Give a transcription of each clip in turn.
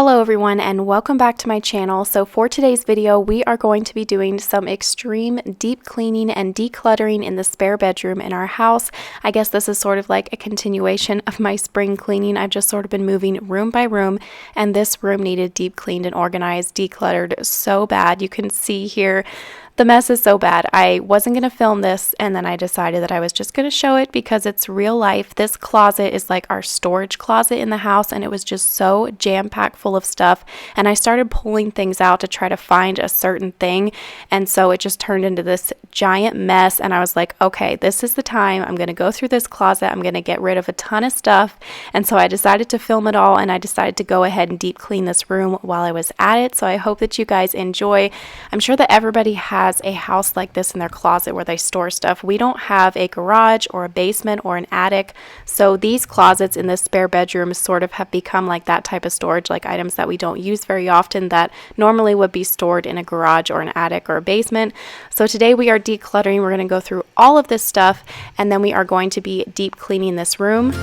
Hello everyone and welcome back to my channel. So for today's video we are going to be doing some extreme deep cleaning and decluttering in the spare bedroom in our house. I guess this is sort of like a continuation of my spring cleaning. I've just sort of been moving room by room and this room needed deep cleaned and organized, decluttered so bad. You can see here the mess is so bad. I wasn't going to film this and then I decided that I was just going to show it because it's real life. This closet is like our storage closet in the house and it was just so jam-packed full of stuff, and I started pulling things out to try to find a certain thing, and so it just turned into this giant mess. And I was like, okay, this is the time. I'm going to go through this closet. I'm going to get rid of a ton of stuff. And so I decided to film it all and I decided to go ahead and deep clean this room while I was at it. So I hope that you guys enjoy. I'm sure that everybody has a house like this in their closet where they store stuff. We don't have a garage or a basement or an attic, so these closets in this spare bedroom sort of have become like that type of storage, like items that we don't use very often that normally would be stored in a garage or an attic or a basement. So today we are decluttering. We're going to go through all of this stuff and then we are going to be deep cleaning this room.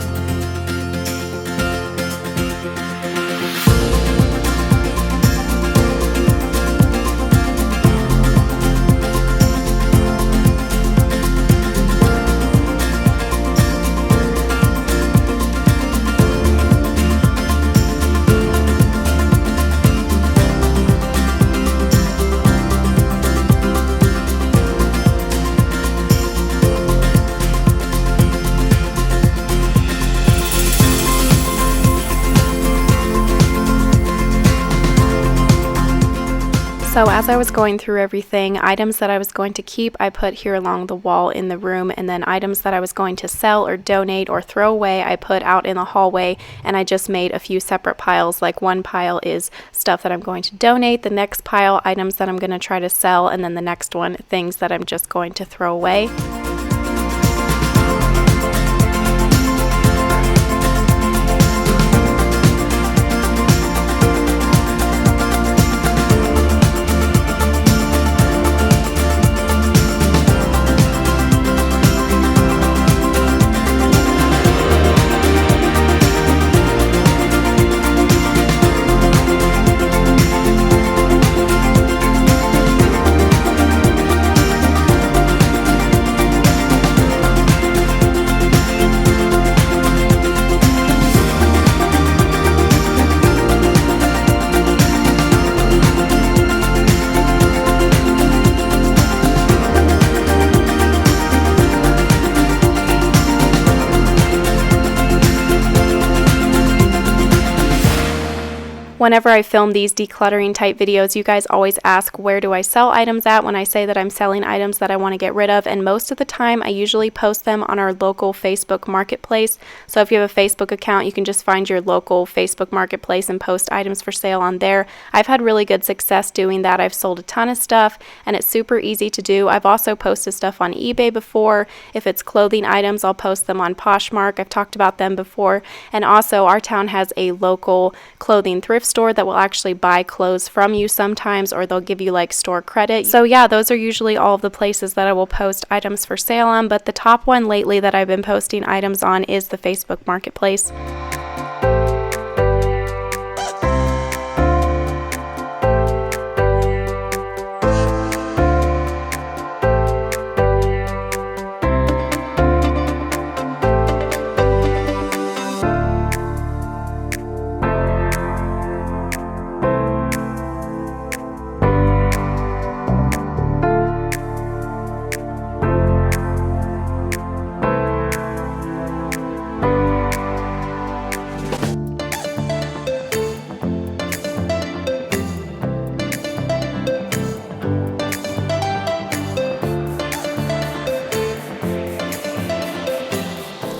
So as I was going through everything, items that I was going to keep, I put here along the wall in the room, and then items that I was going to sell or donate or throw away, I put out in the hallway, and I just made a few separate piles. Like one pile is stuff that I'm going to donate, the next pile, items that I'm going to try to sell, and then the next one, things that I'm just going to throw away. Whenever I film these decluttering type videos, you guys always ask, where do I sell items at when I say that I'm selling items that I want to get rid of? And most of the time I usually post them on our local Facebook marketplace. So if you have a Facebook account, you can just find your local Facebook marketplace and post items for sale on there. I've had really good success doing that. I've sold a ton of stuff and it's super easy to do. I've also posted stuff on eBay before. If it's clothing items, I'll post them on Poshmark. I've talked about them before. And also our town has a local clothing thrift store that will actually buy clothes from you sometimes, or they'll give you like store credit. So yeah, those are usually all of the places that I will post items for sale on, but the top one lately that I've been posting items on is the Facebook Marketplace.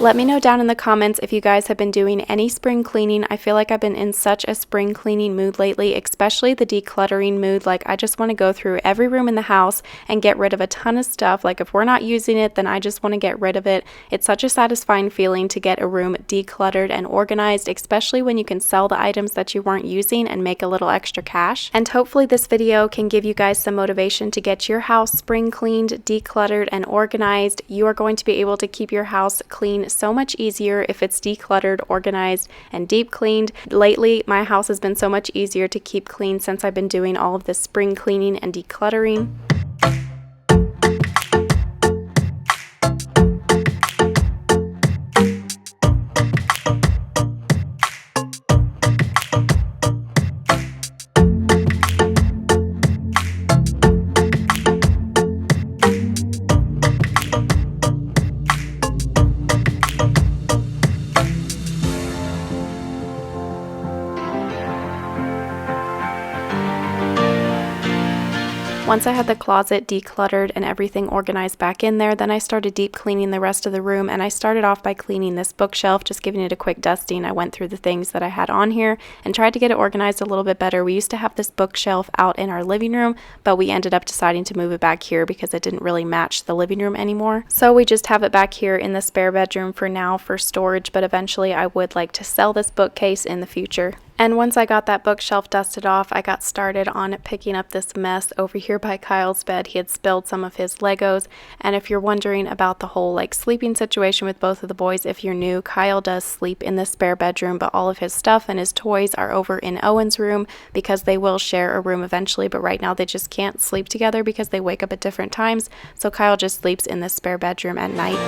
Let me know down in the comments if you guys have been doing any spring cleaning. I feel like I've been in such a spring cleaning mood lately, especially the decluttering mood. Like I just want to go through every room in the house and get rid of a ton of stuff. Like if we're not using it, then I just want to get rid of it. It's such a satisfying feeling to get a room decluttered and organized, especially when you can sell the items that you weren't using and make a little extra cash. And hopefully this video can give you guys some motivation to get your house spring cleaned, decluttered, and organized. You are going to be able to keep your house clean been so much easier if it's decluttered, organized, and deep cleaned. Lately, my house has been so much easier to keep clean since I've been doing all of this spring cleaning and decluttering. Once I had the closet decluttered and everything organized back in there, then I started deep cleaning the rest of the room, and I started off by cleaning this bookshelf, just giving it a quick dusting. I went through the things that I had on here and tried to get it organized a little bit better. We used to have this bookshelf out in our living room, but we ended up deciding to move it back here because it didn't really match the living room anymore. So we just have it back here in the spare bedroom for now for storage, but eventually I would like to sell this bookcase in the future. And once I got that bookshelf dusted off, I got started on picking up this mess over here by Kyle's bed. He had spilled some of his Legos. And if you're wondering about the whole sleeping situation with both of the boys, if you're new, Kyle does sleep in the spare bedroom, but all of his stuff and his toys are over in Owen's room because they will share a room eventually, but right now they just can't sleep together because they wake up at different times. So Kyle just sleeps in the spare bedroom at night.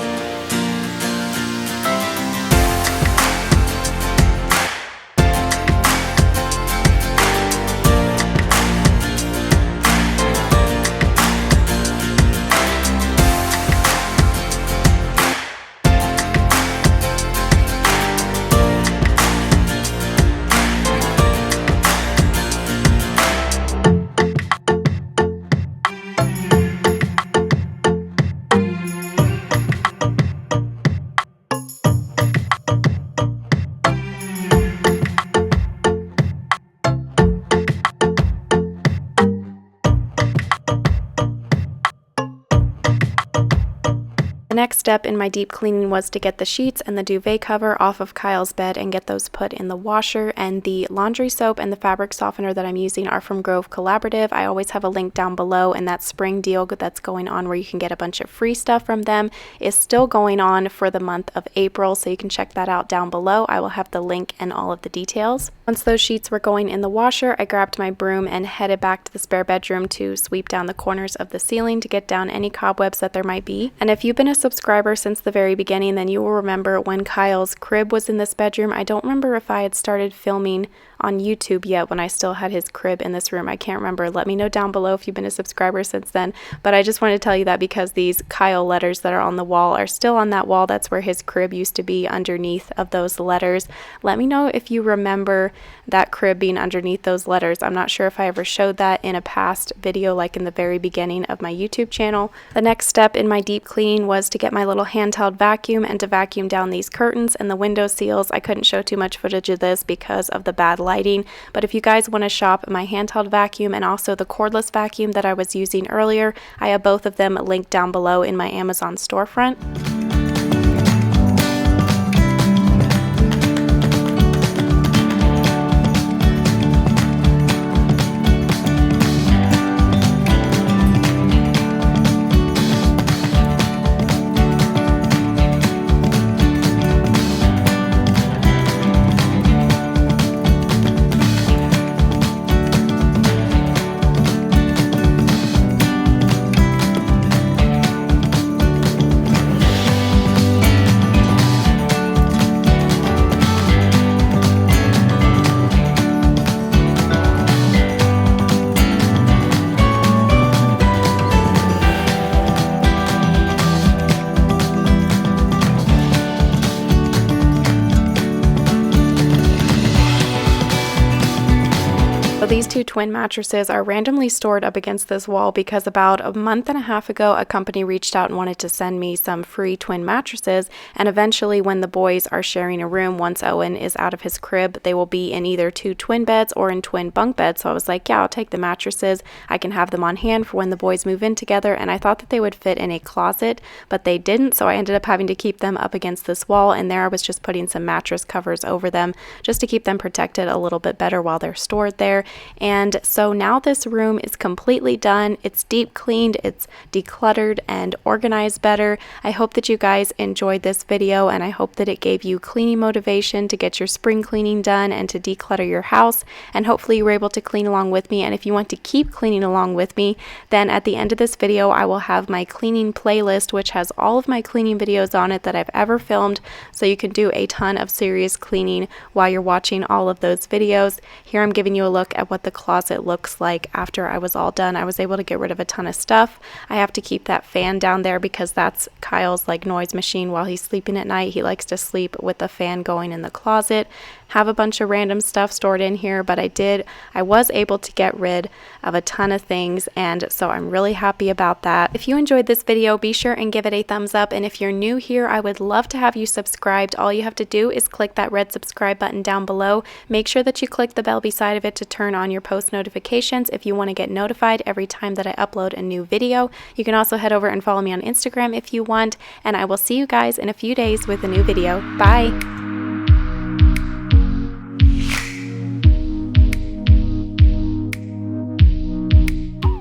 The next step in my deep cleaning was to get the sheets and the duvet cover off of Kyle's bed and get those put in the washer, and the laundry soap and the fabric softener that I'm using are from Grove Collaborative. I always have a link down below, and that spring deal that's going on where you can get a bunch of free stuff from them is still going on for the month of April, so you can check that out down below. I will have the link and all of the details. Once those sheets were going in the washer, I grabbed my broom and headed back to the spare bedroom to sweep down the corners of the ceiling to get down any cobwebs that there might be. And if you've been a subscriber since the very beginning, then you will remember when Kyle's crib was in this bedroom. I don't remember if I had started filming on YouTube yet when I still had his crib in this room. I can't remember. Let me know down below if you've been a subscriber since then. But I just wanted to tell you that because these Kyle letters that are on the wall are still on that wall. That's where his crib used to be, underneath of those letters. Let me know if you remember that crib being underneath those letters. I'm not sure if I ever showed that in a past video, like in the very beginning of my YouTube channel. The next step in my deep cleaning was to get my little handheld vacuum and to vacuum down these curtains and the window seals. I couldn't show too much footage of this because of the bad lighting, but if you guys want to shop my handheld vacuum and also the cordless vacuum that I was using earlier, I have both of them linked down below in my Amazon storefront. These two twin mattresses are randomly stored up against this wall because about a month and a half ago, a company reached out and wanted to send me some free twin mattresses. And eventually, when the boys are sharing a room, once Owen is out of his crib, they will be in either two twin beds or in twin bunk beds. So I was like, yeah, I'll take the mattresses. I can have them on hand for when the boys move in together. And I thought that they would fit in a closet, but they didn't. So I ended up having to keep them up against this wall. And there I was just putting some mattress covers over them just to keep them protected a little bit better while they're stored there. And And so now this room is completely done. It's deep cleaned, it's decluttered and organized better. I hope that you guys enjoyed this video, and I hope that it gave you cleaning motivation to get your spring cleaning done and to declutter your house, and hopefully you were able to clean along with me. And if you want to keep cleaning along with me, then at the end of this video I will have my cleaning playlist, which has all of my cleaning videos on it that I've ever filmed, so you can do a ton of serious cleaning while you're watching all of those videos. Here I'm giving you a look at what the closet looks like after I was all done. I was able to get rid of a ton of stuff. I have to keep that fan down there because that's Kyle's like noise machine while he's sleeping at night. He likes to sleep with the fan going in the closet. Have a bunch of random stuff stored in here, but I was able to get rid of a ton of things, and so I'm really happy about that. If you enjoyed this video, be sure and give it a thumbs up, and if you're new here, I would love to have you subscribed. All you have to do is click that red subscribe button down below. Make sure that you click the bell beside of it to turn on your post notifications if you want to get notified every time that I upload a new video. You can also head over and follow me on Instagram if you want, and I will see you guys in a few days with a new video. Bye!